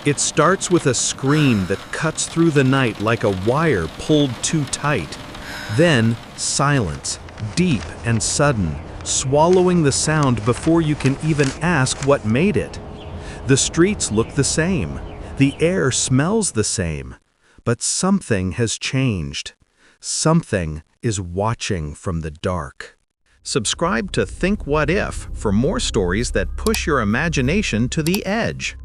It starts with a scream that cuts through the night like a wire pulled too tight. Then, silence, deep and sudden, swallowing the sound before you can even ask what made it. The streets look the same. The air smells the same. But something has changed. Something is watching from the dark. Subscribe to Think What If for more stories that push your imagination to the edge.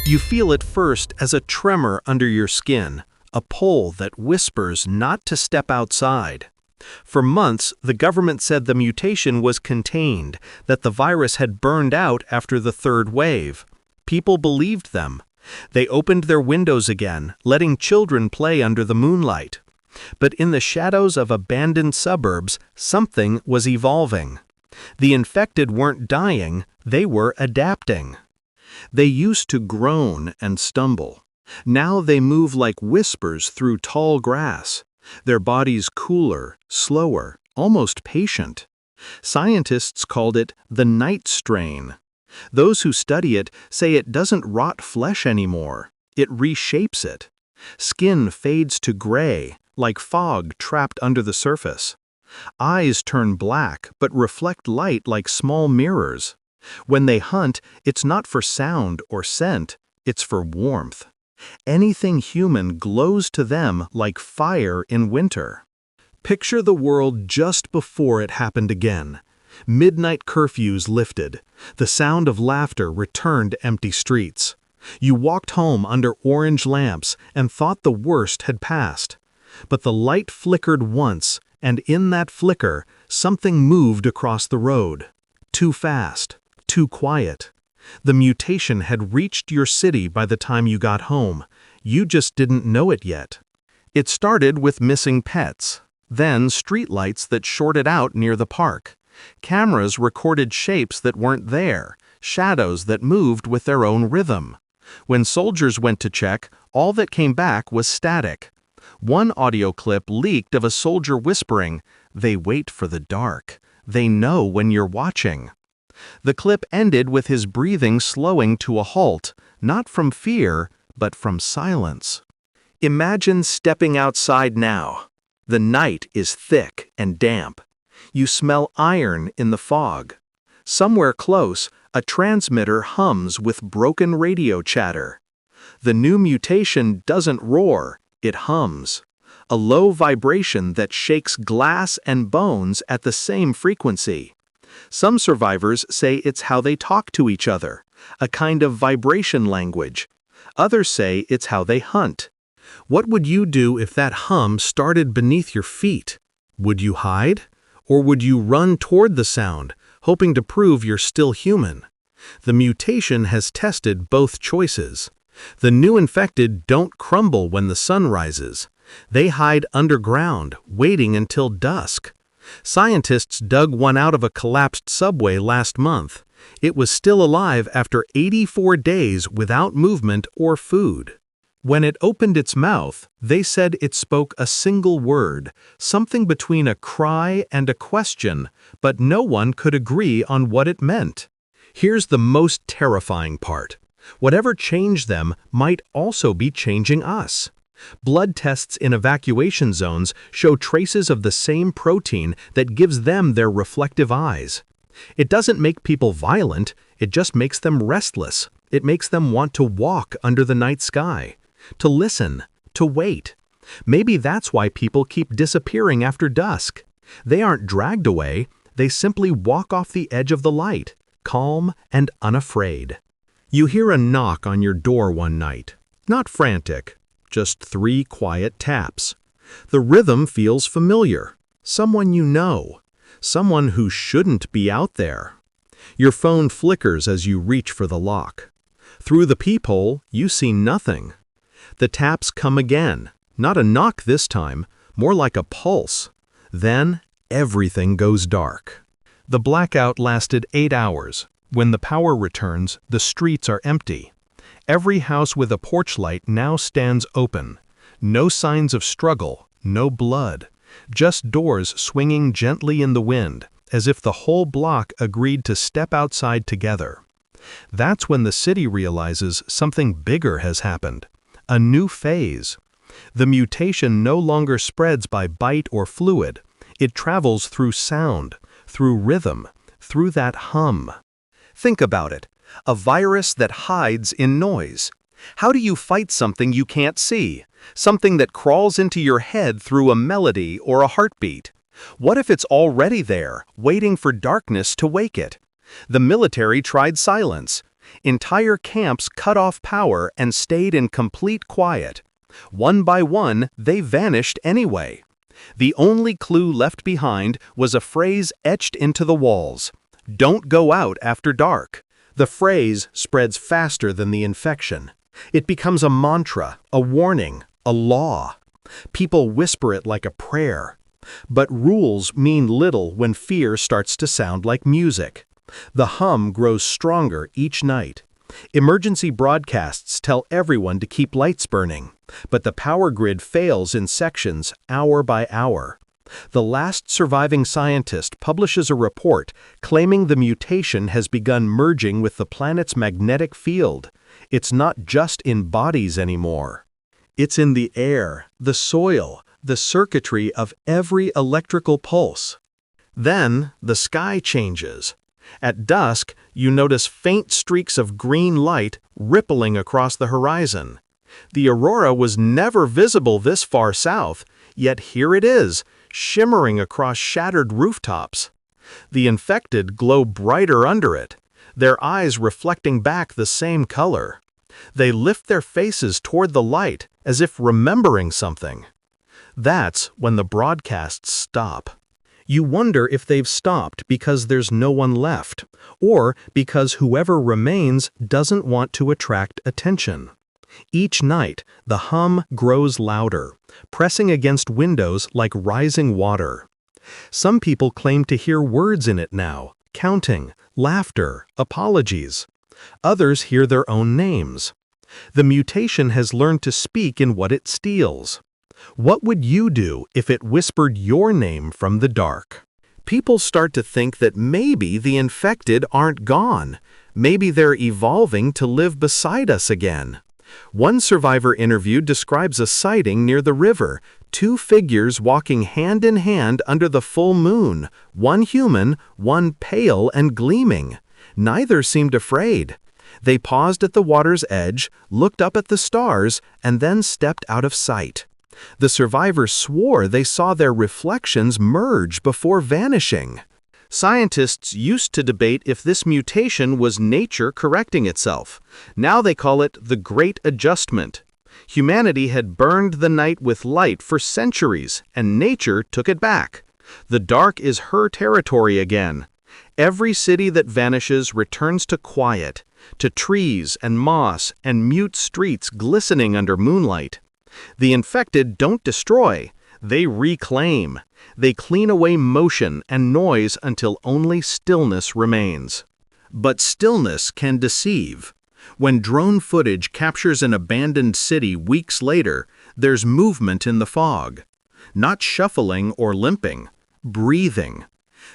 You feel it first as a tremor under your skin, a pull that whispers not to step outside. For months, the government said the mutation was contained, that the virus had burned out after the third wave. People believed them. They opened their windows again, letting children play under the moonlight. But in the shadows of abandoned suburbs, something was evolving. The infected weren't dying, they were adapting. They used to groan and stumble. Now they move like whispers through tall grass, their bodies cooler, slower, almost patient. Scientists called it the night strain. Those who study it say it doesn't rot flesh anymore, it reshapes it. Skin fades to gray, like fog trapped under the surface. Eyes turn black but reflect light like small mirrors. When they hunt, it's not for sound or scent, it's for warmth. Anything human glows to them like fire in winter. Picture the world just before it happened again. Midnight curfews lifted. The sound of laughter returned to empty streets. You walked home under orange lamps and thought the worst had passed. But the light flickered once, and in that flicker, something moved across the road. Too fast, too quiet. The mutation had reached your city by the time you got home. You just didn't know it yet. It started with missing pets, then streetlights that shorted out near the park. Cameras recorded shapes that weren't there, shadows that moved with their own rhythm. When soldiers went to check, all that came back was static. One audio clip leaked of a soldier whispering, "They wait for the dark. They know when you're watching." The clip ended with his breathing slowing to a halt, not from fear, but from silence. Imagine stepping outside now. The night is thick and damp. You smell iron in the fog. Somewhere close, a transmitter hums with broken radio chatter. The new mutation doesn't roar, it hums. A low vibration that shakes glass and bones at the same frequency. Some survivors say it's how they talk to each other, a kind of vibration language. Others say it's how they hunt. What would you do if that hum started beneath your feet? Would you hide? Or would you run toward the sound, hoping to prove you're still human? The mutation has tested both choices. The new infected don't crumble when the sun rises. They hide underground, waiting until dusk. Scientists dug one out of a collapsed subway last month. It was still alive after 84 days without movement or food. When it opened its mouth, they said it spoke a single word, something between a cry and a question, but no one could agree on what it meant. Here's the most terrifying part. Whatever changed them might also be changing us. Blood tests in evacuation zones show traces of the same protein that gives them their reflective eyes. It doesn't make people violent, it just makes them restless. It makes them want to walk under the night sky. To listen, to wait. Maybe that's why people keep disappearing after dusk. They aren't dragged away, they simply walk off the edge of the light, calm and unafraid. You hear a knock on your door one night. Not frantic, just 3 quiet taps. The rhythm feels familiar. Someone you know. Someone who shouldn't be out there. Your phone flickers as you reach for the lock. Through the peephole, you see nothing. The taps come again, not a knock this time, more like a pulse. Then, everything goes dark. The blackout lasted 8 hours. When the power returns, the streets are empty. Every house with a porch light now stands open. No signs of struggle, no blood. Just doors swinging gently in the wind, as if the whole block agreed to step outside together. That's when the city realizes something bigger has happened. A new phase. The mutation no longer spreads by bite or fluid. It travels through sound, through rhythm, through that hum. Think about it. A virus that hides in noise. How do you fight something you can't see? Something that crawls into your head through a melody or a heartbeat? What if it's already there, waiting for darkness to wake it? The military tried silence. Entire camps cut off power and stayed in complete quiet. One by one, they vanished anyway. The only clue left behind was a phrase etched into the walls. Don't go out after dark. The phrase spreads faster than the infection. It becomes a mantra, a warning, a law. People whisper it like a prayer. But rules mean little when fear starts to sound like music. The hum grows stronger each night. Emergency broadcasts tell everyone to keep lights burning, but the power grid fails in sections hour by hour. The last surviving scientist publishes a report claiming the mutation has begun merging with the planet's magnetic field. It's not just in bodies anymore. It's in the air, the soil, the circuitry of every electrical pulse. Then the sky changes. At dusk, you notice faint streaks of green light rippling across the horizon. The aurora was never visible this far south, yet here it is, shimmering across shattered rooftops. The infected glow brighter under it, their eyes reflecting back the same color. They lift their faces toward the light as if remembering something. That's when the broadcasts stop. You wonder if they've stopped because there's no one left, or because whoever remains doesn't want to attract attention. Each night, the hum grows louder, pressing against windows like rising water. Some people claim to hear words in it now, counting, laughter, apologies. Others hear their own names. The mutation has learned to speak in what it steals. What would you do if it whispered your name from the dark? People start to think that maybe the infected aren't gone. Maybe they're evolving to live beside us again. One survivor interviewed describes a sighting near the river, two figures walking hand in hand under the full moon, one human, one pale and gleaming. Neither seemed afraid. They paused at the water's edge, looked up at the stars, and then stepped out of sight. The survivors swore they saw their reflections merge before vanishing. Scientists used to debate if this mutation was nature correcting itself. Now they call it the Great Adjustment. Humanity had burned the night with light for centuries, and nature took it back. The dark is her territory again. Every city that vanishes returns to quiet, to trees and moss and mute streets glistening under moonlight. The infected don't destroy, they reclaim. They clean away motion and noise until only stillness remains. But stillness can deceive. When drone footage captures an abandoned city weeks later, there's movement in the fog. Not shuffling or limping, breathing.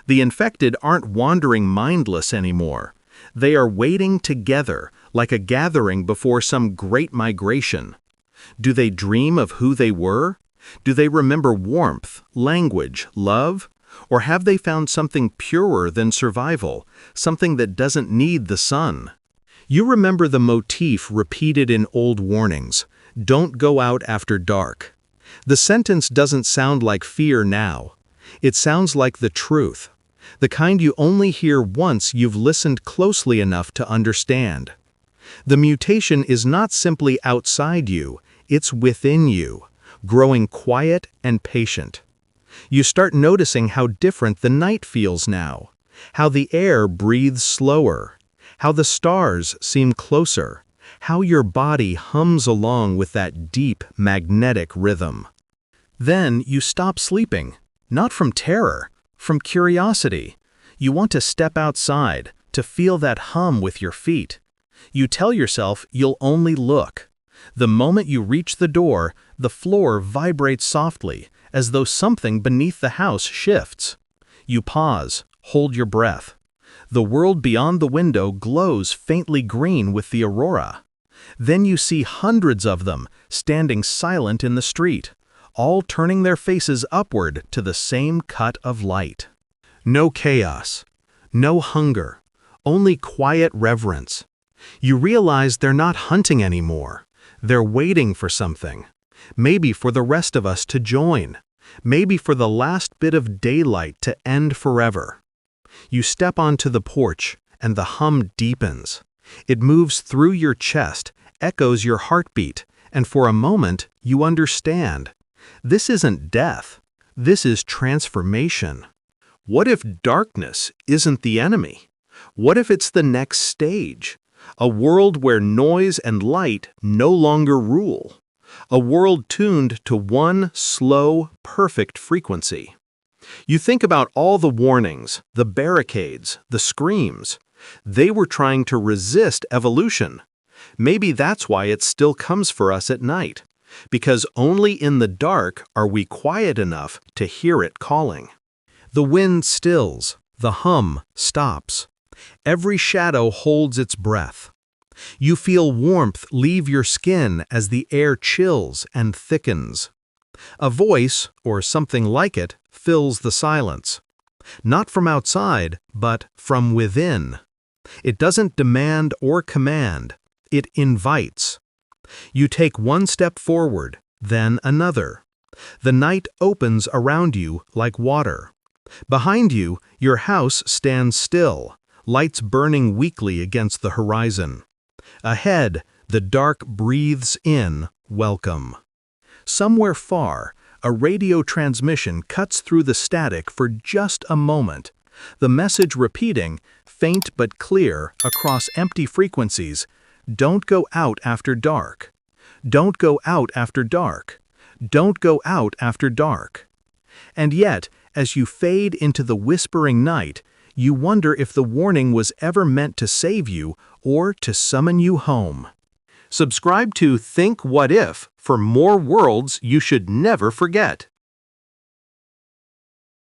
The infected aren't wandering mindless anymore. They are waiting together, like a gathering before some great migration. Do they dream of who they were? Do they remember warmth, language, love? Or have they found something purer than survival, something that doesn't need the sun? You remember the motif repeated in old warnings, "Don't go out after dark." The sentence doesn't sound like fear now. It sounds like the truth, the kind you only hear once you've listened closely enough to understand. The mutation is not simply outside you, it's within you, growing quiet and patient. You start noticing how different the night feels now, how the air breathes slower, how the stars seem closer, how your body hums along with that deep, magnetic rhythm. Then you stop sleeping, not from terror, from curiosity. You want to step outside, to feel that hum with your feet. You tell yourself you'll only look. The moment you reach the door, the floor vibrates softly, as though something beneath the house shifts. You pause, hold your breath. The world beyond the window glows faintly green with the aurora. Then you see hundreds of them standing silent in the street, all turning their faces upward to the same cut of light. No chaos, no hunger, only quiet reverence. You realize they're not hunting anymore. They're waiting for something. Maybe for the rest of us to join. Maybe for the last bit of daylight to end forever. You step onto the porch, and the hum deepens. It moves through your chest, echoes your heartbeat, and for a moment, you understand. This isn't death. This is transformation. What if darkness isn't the enemy? What if it's the next stage? A world where noise and light no longer rule. A world tuned to one slow, perfect frequency. You think about all the warnings, the barricades, the screams. They were trying to resist evolution. Maybe that's why it still comes for us at night, because only in the dark are we quiet enough to hear it calling. The wind stills, the hum stops. Every shadow holds its breath. You feel warmth leave your skin as the air chills and thickens. A voice, or something like it, fills the silence. Not from outside, but from within. It doesn't demand or command. It invites. You take one step forward, then another. The night opens around you like water. Behind you, your house stands still, lights burning weakly against the horizon. Ahead, the dark breathes in welcome. Somewhere far, a radio transmission cuts through the static for just a moment, the message repeating, faint but clear, across empty frequencies, "Don't go out after dark. Don't go out after dark. Don't go out after dark." And yet, as you fade into the whispering night, you wonder if the warning was ever meant to save you or to summon you home. Subscribe to Think What If for more worlds you should never forget.